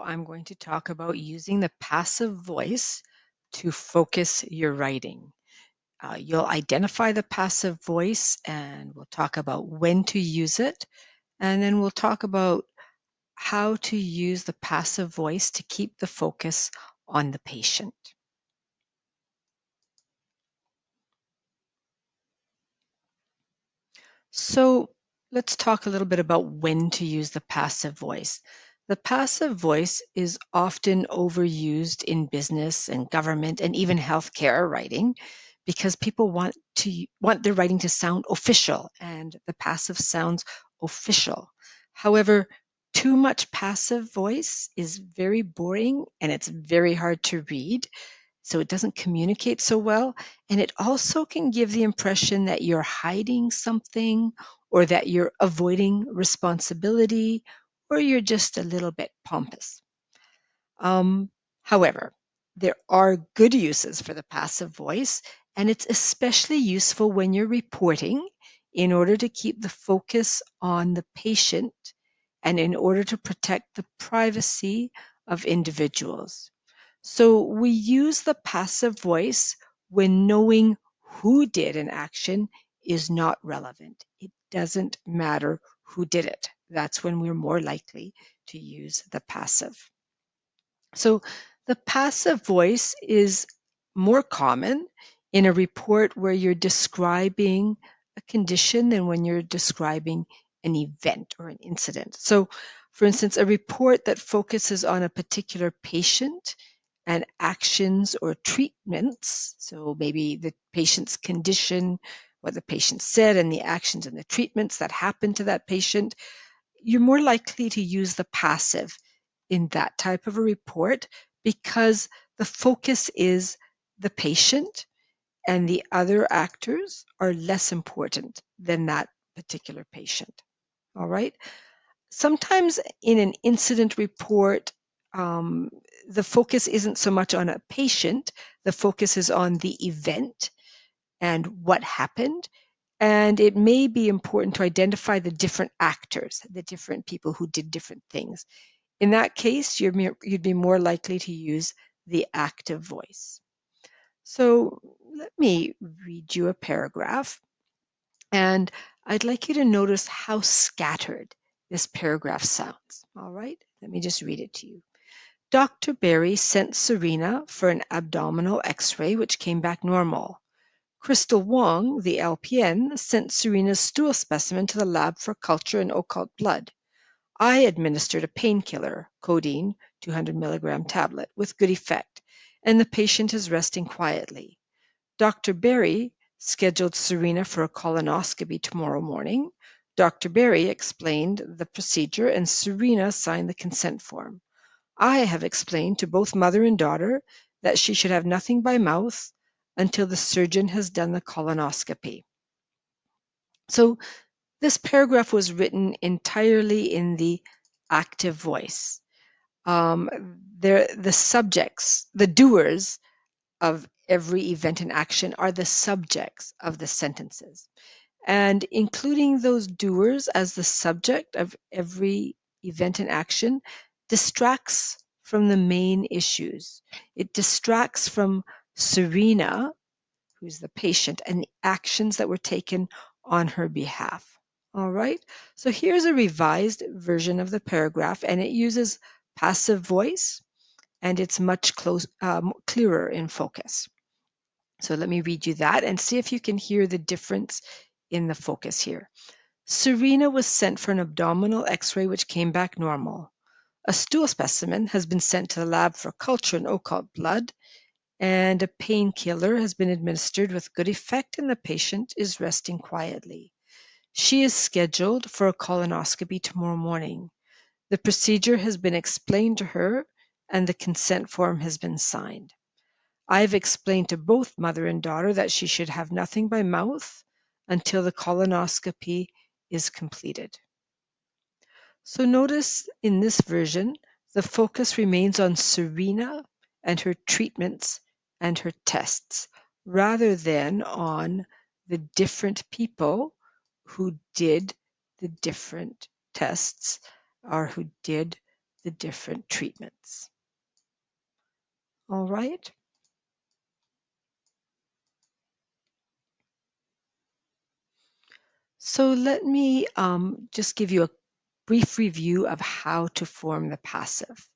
I'm going to talk about using the passive voice to focus your writing. You'll identify the passive voice and we'll talk about when to use it. And then we'll talk about how to use the passive voice to keep the focus on the patient. So let's talk a little bit about when to use the passive voice. The passive voice is often overused in business and government and even healthcare writing because people want their writing to sound official, and the passive sounds official. However, too much passive voice is very boring and it's very hard to read, so it doesn't communicate so well. And it also can give the impression that you're hiding something or that you're avoiding responsibility or you're just a little bit pompous. However, there are good uses for the passive voice, and it's especially useful when you're reporting in order to keep the focus on the patient and in order to protect the privacy of individuals. So we use the passive voice when knowing who did an action is not relevant. It doesn't matter who did it. That's when we're more likely to use the passive. So the passive voice is more common in a report where you're describing a condition than when you're describing an event or an incident. So, for instance, a report that focuses on a particular patient and actions or treatments, so maybe the patient's condition, what the patient said, and the actions and the treatments that happened to that patient, you're more likely to use the passive in that type of a report because the focus is the patient and the other actors are less important than that particular patient. All right. Sometimes in an incident report, the focus isn't so much on a patient, the focus is on the event and what happened. And it may be important to identify the different actors, the different people who did different things. In that case, you'd be more likely to use the active voice. So let me read you a paragraph, and I'd like you to notice how scattered this paragraph sounds. All right, let me just read it to you. Dr. Berry sent Serena for an abdominal x-ray, which came back normal. Crystal Wong, the LPN, sent Serena's stool specimen to the lab for culture and occult blood. I administered a painkiller, codeine, 200 milligram tablet, with good effect, and the patient is resting quietly. Dr. Berry scheduled Serena for a colonoscopy tomorrow morning. Dr. Berry explained the procedure and Serena signed the consent form. I have explained to both mother and daughter that she should have nothing by mouth until the surgeon has done the colonoscopy. So this paragraph was written entirely in the active voice. The subjects, the doers of every event and action are the subjects of the sentences. And including those doers as the subject of every event and action distracts from the main issues. It distracts from Serena, who's the patient, and the actions that were taken on her behalf. All right, so here's a revised version of the paragraph, and it uses passive voice, and it's much clearer in focus. So let me read you that and see if you can hear the difference in the focus here. Serena was sent for an abdominal x-ray which came back normal. A stool specimen has been sent to the lab for culture and occult blood, and a painkiller has been administered with good effect, and the patient is resting quietly. She is scheduled for a colonoscopy tomorrow morning. The procedure has been explained to her, and the consent form has been signed. I have explained to both mother and daughter that she should have nothing by mouth until the colonoscopy is completed. So notice in this version, the focus remains on Serena and her treatments and her tests, rather than on the different people who did the different tests or who did the different treatments. All right. So let me just give you a brief review of how to form the passive.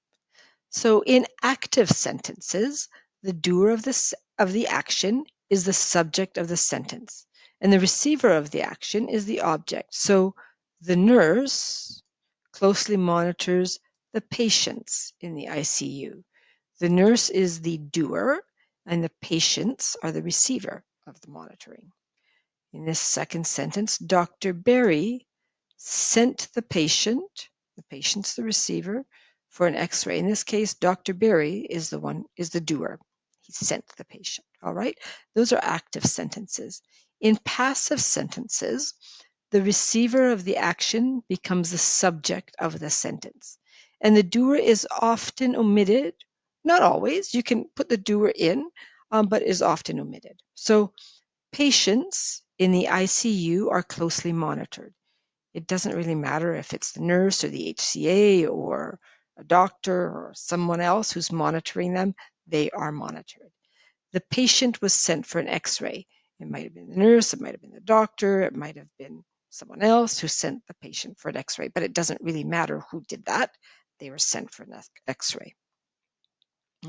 So in active sentences, the doer of the action is the subject of the sentence, and the receiver of the action is the object. So the nurse closely monitors the patients in the ICU. The nurse is the doer, and the patients are the receiver of the monitoring. In this second sentence, Dr. Berry sent the patient's the receiver, for an X-ray. In this case, Dr. Berry is the doer. He sent the patient. All right. Those are active sentences. In passive sentences, the receiver of the action becomes the subject of the sentence. And the doer is often omitted. Not always. You can put the doer in, but is often omitted. So patients in the ICU are closely monitored. It doesn't really matter if it's the nurse or the HCA or a doctor or someone else who's monitoring them, they are monitored. The patient was sent for an X-ray. It might have been the nurse, it might have been the doctor, it might have been someone else who sent the patient for an X-ray, but it doesn't really matter who did that. They were sent for an X-ray.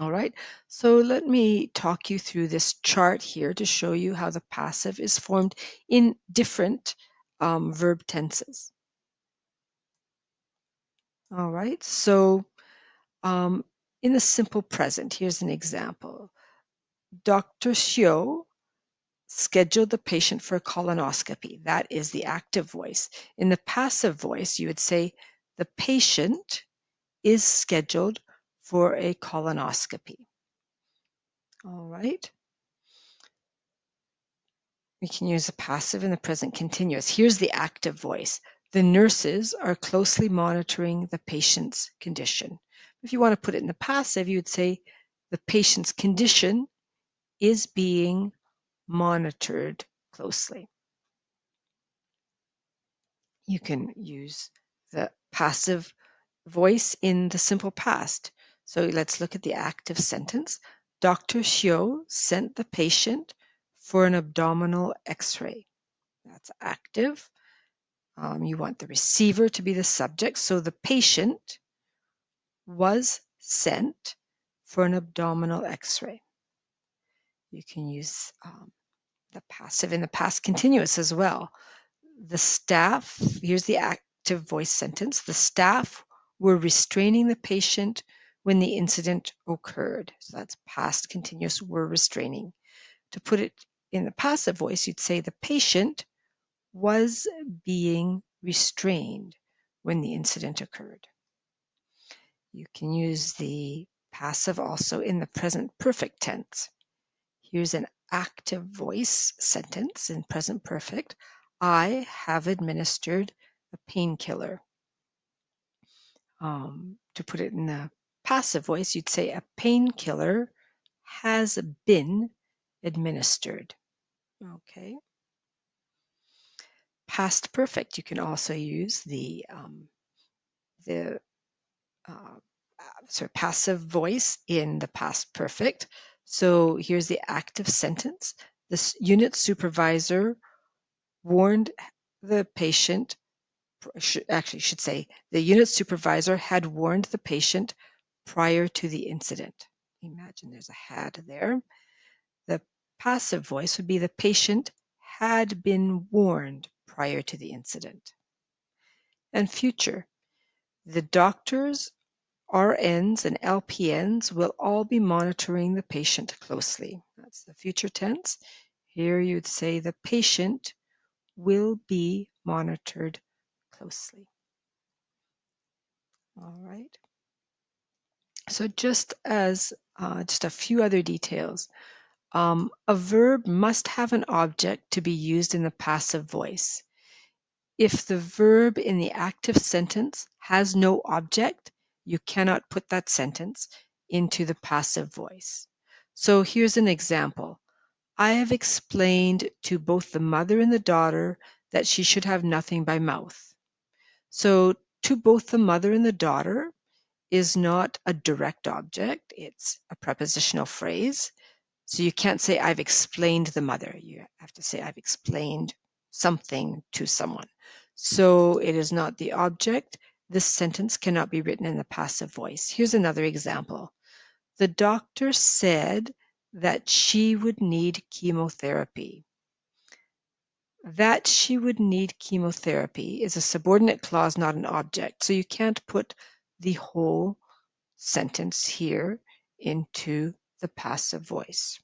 All right, so let me talk you through this chart here to show you how the passive is formed in different verb tenses. All right, so in the simple present, here's an example. Dr. Xiu scheduled the patient for a colonoscopy. That is the active voice. In the passive voice, you would say the patient is scheduled for a colonoscopy. All right. We can use the passive and the present continuous. Here's the active voice. The nurses are closely monitoring the patient's condition. If you want to put it in the passive, you would say the patient's condition is being monitored closely. You can use the passive voice in the simple past. So let's look at the active sentence. Dr. Xiu sent the patient for an abdominal X-ray. That's active. You want the receiver to be the subject. So the patient was sent for an abdominal X-ray. You can use the passive in the past continuous as well. The staff, here's the active voice sentence, the staff were restraining the patient when the incident occurred. So that's past continuous, were restraining. To put it in the passive voice, you'd say the patient was being restrained when the incident occurred. You can use the passive also in the present perfect tense. Here's an active voice sentence in present perfect. I have administered a painkiller. To put it in the passive voice, you'd say a painkiller has been administered. Okay. Past perfect, you can also use the passive voice in the past perfect. So here's the active sentence. This unit supervisor warned the patient, should say the unit supervisor had warned the patient prior to the incident. Imagine there's a had there. The passive voice would be the patient had been warned prior to the incident. And future, the doctors, RNs, and LPNs will all be monitoring the patient closely. That's the future tense. Here you'd say the patient will be monitored closely. All right. So just a few other details. A verb must have an object to be used in the passive voice. If the verb in the active sentence has no object, you cannot put that sentence into the passive voice. So here's an example. I have explained to both the mother and the daughter that she should have nothing by mouth. So to both the mother and the daughter is not a direct object, it's a prepositional phrase. So you can't say, I've explained the mother. You have to say, I've explained something to someone. So it is not the object. This sentence cannot be written in the passive voice. Here's another example. The doctor said that she would need chemotherapy. That she would need chemotherapy is a subordinate clause, not an object. So you can't put the whole sentence here into the passive voice.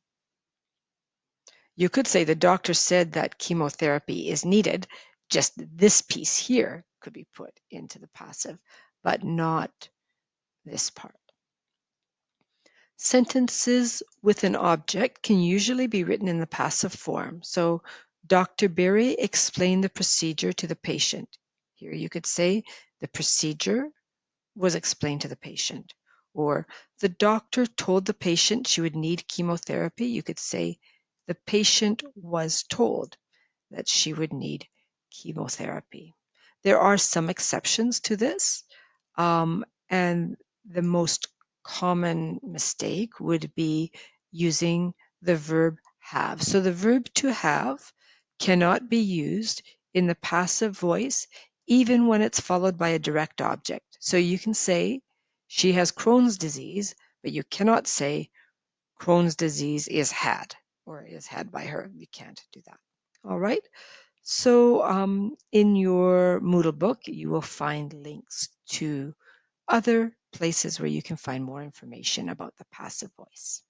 You could say the doctor said that chemotherapy is needed. Just this piece here could be put into the passive, but not this part. Sentences with an object can usually be written in the passive form. So, Dr. Berry explained the procedure to the patient. Here you could say the procedure was explained to the patient. Or the doctor told the patient she would need chemotherapy. You could say the patient was told that she would need chemotherapy. There are some exceptions to this, and the most common mistake would be using the verb have. So the verb to have cannot be used in the passive voice even when it's followed by a direct object. So you can say she has Crohn's disease, but you cannot say Crohn's disease is had or is had by her. You can't do that. All right. So in your Moodle book, you will find links to other places where you can find more information about the passive voice.